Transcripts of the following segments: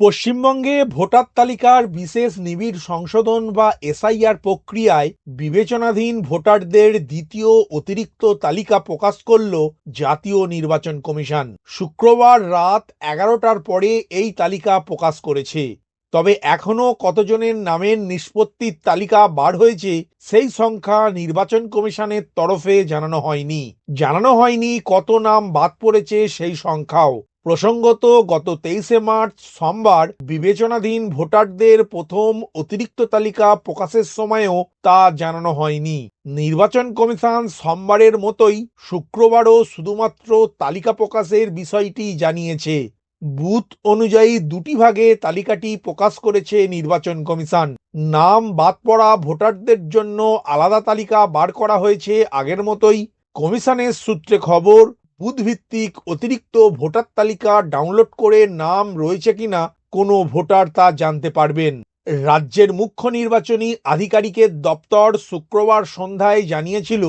পশ্চিমবঙ্গে ভোটার তালিকার বিশেষ নিবিড় সংশোধন বা এসআইআর প্রক্রিয়ায় বিবেচনাধীন ভোটারদের দ্বিতীয় অতিরিক্ত তালিকা প্রকাশ করল জাতীয় নির্বাচন কমিশন। শুক্রবার রাত 11টার পরে এই তালিকা প্রকাশ করেছে। তবে এখনো কতজনের নামের নিষ্পত্তির তালিকা বার হয়েছে সেই সংখ্যা নির্বাচন কমিশনের তরফে জানানো হয়নি কত নাম বাদ পড়েছে সেই সংখ্যাও। প্রসঙ্গত, গত 23শে মার্চ সোমবার বিবেচনাধীন ভোটারদের প্রথম অতিরিক্ত তালিকা প্রকাশের সময়ও তা জানানো হয়নি। নির্বাচন কমিশন সোমবারের মতোই শুক্রবারও শুধুমাত্র তালিকা প্রকাশের বিষয়টি জানিয়েছে। বুথ অনুযায়ী দুটি ভাগে তালিকাটি প্রকাশ করেছে নির্বাচন কমিশন। নাম বাদ পড়া ভোটারদের জন্য আলাদা তালিকা বার করা হয়েছে আগের মতোই। কমিশনের সূত্রে খবর, বুথভিত্তিক অতিরিক্ত ভোটার তালিকা ডাউনলোড করে নাম রয়েছে কিনা কোনো ভোটার তা জানতে পারবেন। রাজ্যের মুখ্য নির্বাচনী আধিকারিকের দপ্তর শুক্রবার সন্ধ্যায় জানিয়েছিল,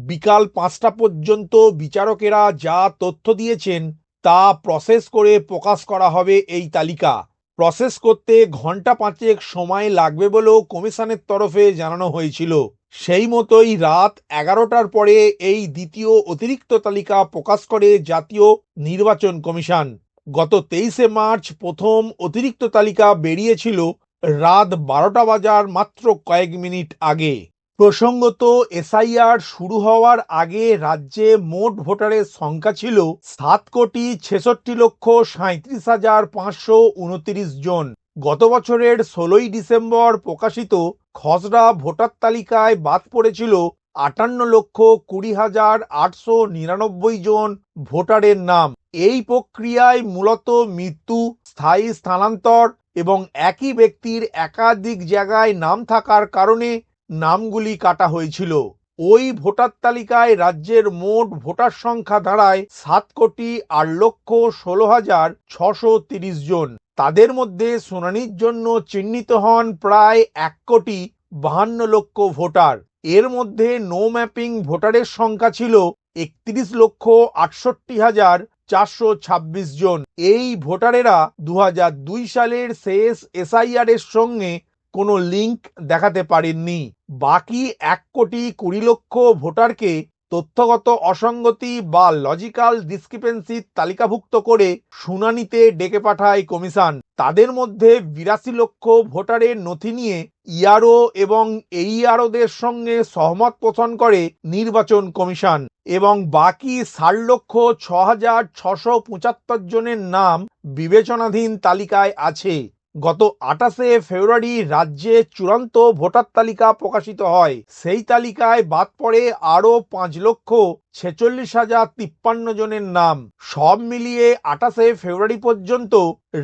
বিকাল 5টা পর্যন্ত বিচারকেরা যা তথ্য দিয়েছেন তা প্রসেস করে প্রকাশ করা হবে। এই তালিকা প্রসেস করতে ঘন্টা 5 সময় লাগবে বলেও কমিশনের তরফে জানানো হয়েছিল। সেই মতোই রাত 11টার পরে এই দ্বিতীয় অতিরিক্ত তালিকা প্রকাশ করে জাতীয় নির্বাচন কমিশন। গত 23শে মার্চ প্রথম অতিরিক্ত তালিকা বেরিয়েছিল রাত 12টা বাজার মাত্র কয়েক মিনিট আগে। প্রসঙ্গত, এসআইআর শুরু হওয়ার আগে রাজ্যে মোট ভোটারের সংখ্যা ছিল 7,66,37,529 জন। গত বছরের 16ই ডিসেম্বর প্রকাশিত খসড়া ভোটার তালিকায় বাদ পড়েছিল 58,20,899 জন ভোটারের নাম। এই প্রক্রিয়ায় মূলত মৃত্যু, স্থায়ী স্থানান্তর এবং একই ব্যক্তির একাধিক জায়গায় নাম থাকার কারণে নামগুলি কাটা হয়েছিল। ওই ভোটার তালিকায় রাজ্যের মোট ভোটার সংখ্যা দাঁড়ায় 7,16,16,630 জন। তাদের মধ্যে শুনানির জন্য চিহ্নিত হন প্রায় 1,52,00,000 ভোটার। এর মধ্যে নো ম্যাপিং ভোটারের সংখ্যা ছিল 31,68,426 জন। এই ভোটারেরা 2002 সালের শেষ এসআইআর এর সঙ্গে কোনো লিঙ্ক দেখাতে পারেননি। বাকি 1,20,00,000 ভোটারকে তথ্যগত অসঙ্গতি বা লজিক্যাল ডিসক্রিপেন্সির তালিকাভুক্ত করে শুনানিতে ডেকে পাঠায় কমিশন। তাদের মধ্যে 82 লক্ষ ভোটারের নথি নিয়ে ইআরও এবং এইআরওদের সঙ্গে সহমত পোষণ করে নির্বাচন কমিশন এবং বাকি 60,06,675 জনের নাম বিবেচনাধীন তালিকায় আছে। গত 28শে ফেব্রুয়ারি রাজ্যে চূড়ান্ত ভোটার তালিকা প্রকাশিত হয়। সেই তালিকায় বাদ পড়ে আরও 5,46,053 জনের নাম। সব মিলিয়ে 28শে ফেব্রুয়ারি পর্যন্ত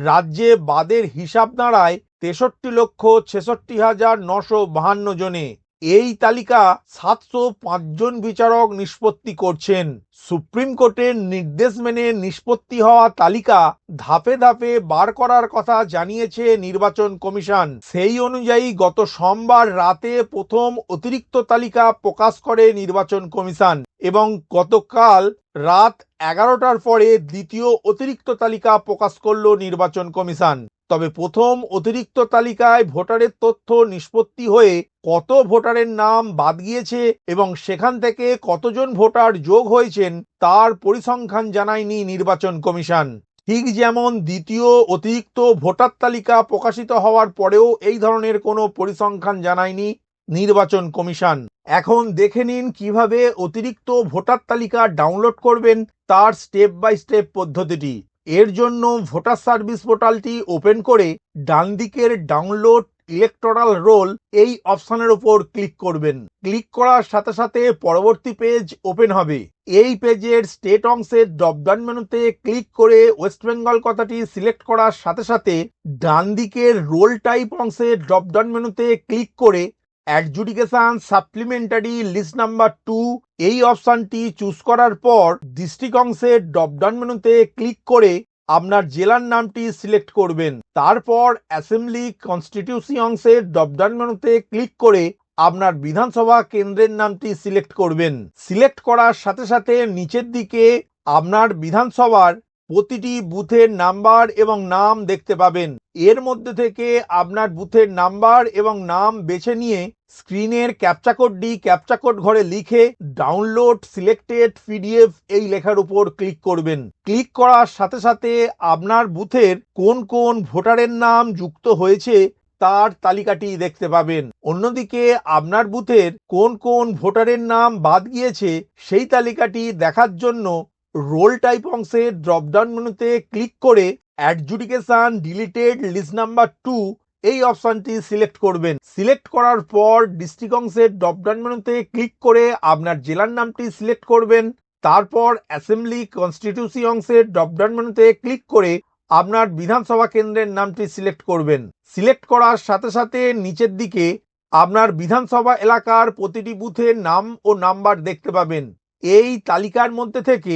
রাজ্যে বাদের হিসাব দাঁড়ায় 63,66,952 জনে। এই তালিকা 705 জন বিচারক নিষ্পত্তি করছেন। সুপ্রিম কোর্টের নির্দেশ মেনে নিষ্পত্তি হওয়া তালিকা ধাপে ধাপে বার করার কথা জানিয়েছে নির্বাচন কমিশন। সেই অনুযায়ী গত সোমবার রাতে প্রথম অতিরিক্ত তালিকা প্রকাশ করে নির্বাচন কমিশন এবং গতকাল রাত 11টার পরে দ্বিতীয় অতিরিক্ত তালিকা প্রকাশ করল নির্বাচন কমিশন। তবে প্রথম অতিরিক্ত তালিকায় ভোটারের তথ্য নিষ্পত্তি হয়ে কত ভোটারের নাম বাদ গিয়েছে এবং সেখান থেকে কতজন ভোটার যোগ হয়েছেন তার পরিসংখ্যান জানায়নি নির্বাচন কমিশন। ঠিক যেমন দ্বিতীয় অতিরিক্ত ভোটার তালিকা প্রকাশিত হওয়ার পরেও এই ধরনের কোনো পরিসংখ্যান জানায়নি নির্বাচন কমিশন। এখন দেখে নিন কিভাবে অতিরিক্ত ভোটার তালিকা ডাউনলোড করবেন তার স্টেপ বাই স্টেপ পদ্ধতিটি। এর জন্য ভোটার সার্ভিস পোর্টালটি ওপেন করে ডান দিকের ডাউনলোড ইলেকটোরাল রোল এই অপশনের উপর ক্লিক করবেন। ক্লিক করার সাথে সাথে পরবর্তী পেজ ওপেন হবে। এই পেজের স্টেট অংশের ড্রপডাউন মেনুতে ক্লিক করে ওয়েস্ট বেঙ্গল কথাটি সিলেক্ট করার সাথে সাথে ডান দিকের রোল টাইপ অংশের ড্রপডাউন মেনুতে ক্লিক করে অ্যাডজুডিকেশন সাপ্লিমেন্টারি লিস্ট নাম্বার 2 এই অপশনটি চুজ করার পর ডিস্ট্রিক্ট অংশের ড্রপডাউন মেনুতে ক্লিক করে আপনার জেলার নামটি সিলেক্ট করবেন। তারপর অ্যাসেম্বলি কনস্টিটিউসি অংশের ড্রপডাউন মেনুতে ক্লিক করে আপনার বিধানসভা কেন্দ্রের নামটি সিলেক্ট করবেন। সিলেক্ট করার সাথে সাথে নিচের দিকে আপনার বিধানসভার প্রতিটি বুথের নাম্বার এবং নাম দেখতে পাবেন। এর মধ্যে থেকে আপনার বুথের নাম্বার এবং নাম বেছে নিয়ে স্ক্রিনের ক্যাপচা কোডটি ক্যাপচা কোড ঘরে লিখে ডাউনলোড সিলেক্টেড পিডিএফ এই লেখার উপর ক্লিক করবেন। ক্লিক করার সাথে সাথে আপনার বুথের কোন কোন ভোটারের নাম যুক্ত হয়েছে তার তালিকাটি দেখতে পাবেন। অন্যদিকে আপনার বুথের কোন কোন ভোটারের নাম বাদ গিয়েছে সেই তালিকাটি দেখার জন্য রোল টাইপ অংশে ড্রপডাউন মেনুতে ক্লিক করে অ্যাডজুডিকেশন ডিলিটেড লিস্ট নাম্বার 2 এই অপশনটি সিলেক্ট করবেন। সিলেক্ট করার পর ডিস্ট্রিক্ট অংশের ড্রপডাউন মেনুতে ক্লিক করে আপনার জেলার নামটি সিলেক্ট করবেন। তারপর অ্যাসেম্বলি কনস্টিটিউসি অংশের ড্রপডাউন মেনুতে ক্লিক করে আপনার বিধানসভা কেন্দ্রের নামটি সিলেক্ট করবেন। সিলেক্ট করার সাথে সাথে নিচের দিকে আপনার বিধানসভা এলাকার প্রতিটি বুথের নাম ও নাম্বার দেখতে পাবেন। এই তালিকার মধ্যে থেকে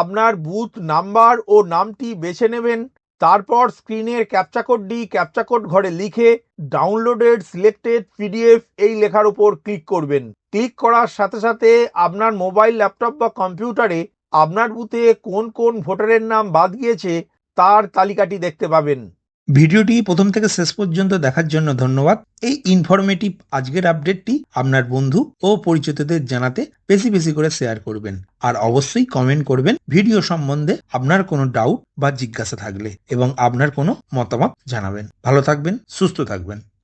আপনার বুথ নাম্বার ও নামটি বেছে নেবেন। তারপর স্ক্রিনের ক্যাপচা কোডটি ক্যাপচা কোড ঘরে লিখে ডাউনলোডেড সিলেক্টেড পিডিএফ এই লেখার উপর ক্লিক করবেন। ক্লিক করার সাথে সাথে আপনার মোবাইল, ল্যাপটপ বা কম্পিউটারে আপনার বুথে কোন কোন ভোটারের নাম বাদ গিয়েছে তার তালিকাটি দেখতে পাবেন। ভিডিওটি প্রথম থেকে শেষ পর্যন্ত দেখার জন্য ধন্যবাদ। এই ইনফরমেটিভ আজকের আপডেটটি আপনার বন্ধু ও পরিচিতদের জানাতে বেশি বেশি করে শেয়ার করবেন। আর অবশ্যই কমেন্ট করবেন ভিডিও সম্বন্ধে আপনার কোনো ডাউট বা জিজ্ঞাসা থাকলে, এবং আপনার কোনো মতামত জানাবেন। ভালো থাকবেন, সুস্থ থাকবেন।